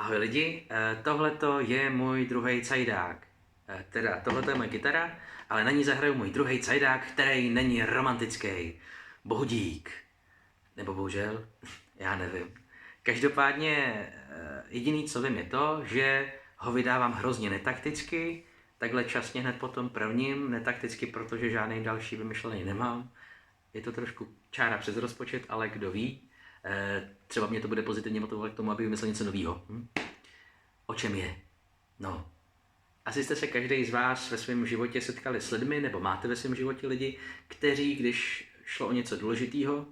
Ahoj lidi, tohleto je můj druhý cajdák. Teda, tohleto je moje kytara, ale na ní zahraju můj druhý cajdák, který není romantický. Bohudík. Nebo bohužel, já nevím. Každopádně jediný, co vím, je to, že ho vydávám hrozně netakticky, takhle časně hned po tom prvním, netakticky, protože žádný další vymyšlený nemám. Je to trošku čára přes rozpočet, ale kdo ví, třeba mě to bude pozitivně motivovat k tomu, aby vymyslel něco nového. O čem je? No, asi jste se každý z vás ve svém životě setkali s lidmi, nebo máte ve svém životě lidi, kteří, když šlo o něco důležitého,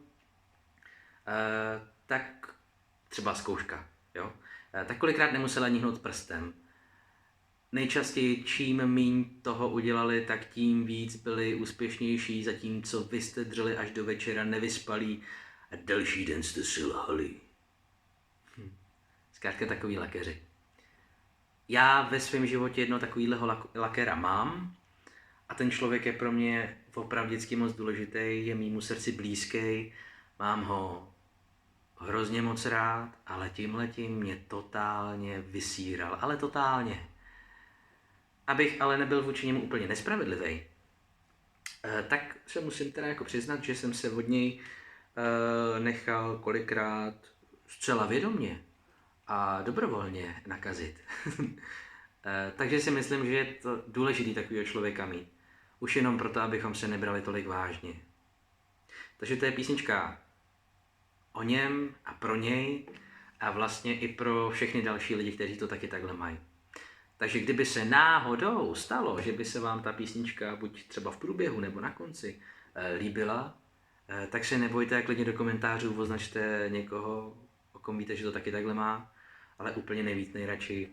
tak třeba zkouška, jo? Tak kolikrát nemusela níhnout prstem. Nejčastěji čím míň toho udělali, tak tím víc byli úspěšnější, zatímco vy jste dřeli až do večera nevyspalí a další den jste si lhali. Zkrátka takový lakeři. Já ve svém životě jedno takovýhleho lakéra mám a ten člověk je pro mě opravdu vždycky moc důležitý, je mýmu srdci blízký, mám ho hrozně moc rád, ale tímhletím mě totálně vysíral, ale totálně. Abych ale nebyl vůči němu úplně nespravedlivý, tak se musím teda jako přiznat, že jsem se od něj nechal kolikrát zcela vědomně a dobrovolně nakazit. Takže si myslím, že je to důležitý takového člověka mít. Už jenom proto, abychom se nebrali tolik vážně. Takže to je písnička o něm a pro něj a vlastně i pro všechny další lidi, kteří to taky takhle mají. Takže kdyby se náhodou stalo, že by se vám ta písnička buď třeba v průběhu nebo na konci líbila, tak se nebojte a klidně do komentářů označte někoho, o kom víte, že to taky takhle má, ale úplně nejvíc nejradši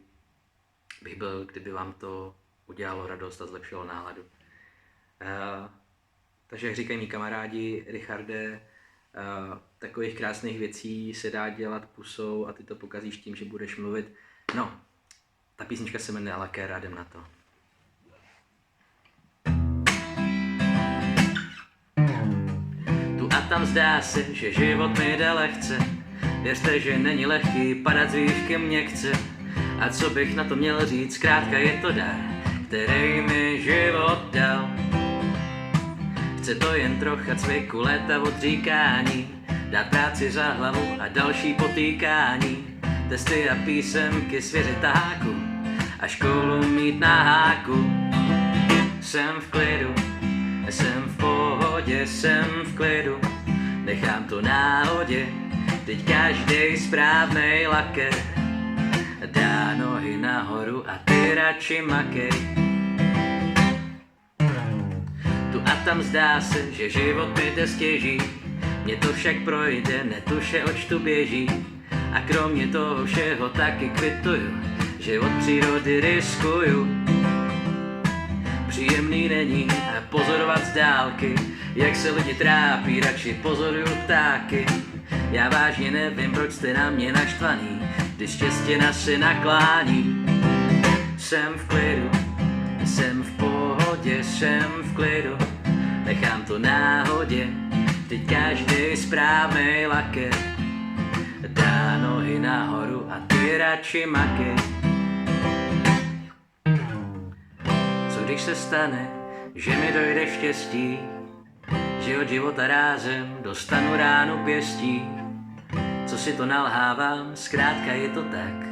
bych byl, kdyby vám to udělalo radost a zlepšilo náladu. Takže jak říkají mý kamarádi, Richarde, takových krásných věcí se dá dělat pusou a ty to pokazíš tím, že budeš mluvit. No, ta písnička se jmenuje Lakér a jdem na to. Tu a tam zdá se, že život mi jde lehce. Věřte, že není lehký padat z výšky měkce. A co bych na to měl říct, zkrátka je to dar, který mi život dal. Chce to jen trocha cviku, léta odříkání, dát práci za hlavu a další potýkání. Testy a písemky svěřit táku a školu mít na háku. Jsem v klidu, jsem v pohodě, jsem v klidu, nechám to náhodě, teď každej správnej laker dá nohy nahoru a ty radši makej. Tu a tam zdá se, že život mi jde stěží, mně to však projde, netuše oč tu běží. A kromě toho všeho taky kvituju, že od přírody riskuju. Příjemný není pozorovat z dálky, jak se lidi trápí, radši pozoruju ptáky. Já vážně nevím, proč jste na mě naštvaný, když štěstěna se naklání. Jsem v klidu, jsem v pohodě, jsem v klidu, nechám to náhodě, teď každý správnej laker dá nohy nahoru a ty radši makej. Co když se stane, že mi dojde štěstí, že od života rázem dostanu ránu pěstí? Co si to nalhávám, zkrátka je to tak,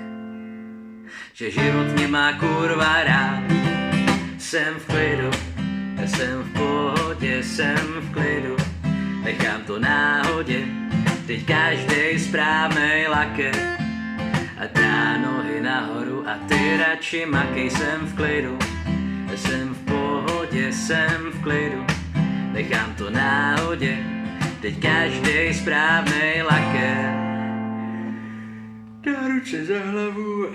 že život mě má kurva rád. Jsem v klidu, jsem v pohodě, jsem v klidu, nechám to náhodě, teď každej správnej laker a dá nohy nahoru a ty radši makej. Jsem v klidu, jsem v pohodě, jsem v klidu, nechám to náhodě, teď každej správnej laker dá ruce za hlavu.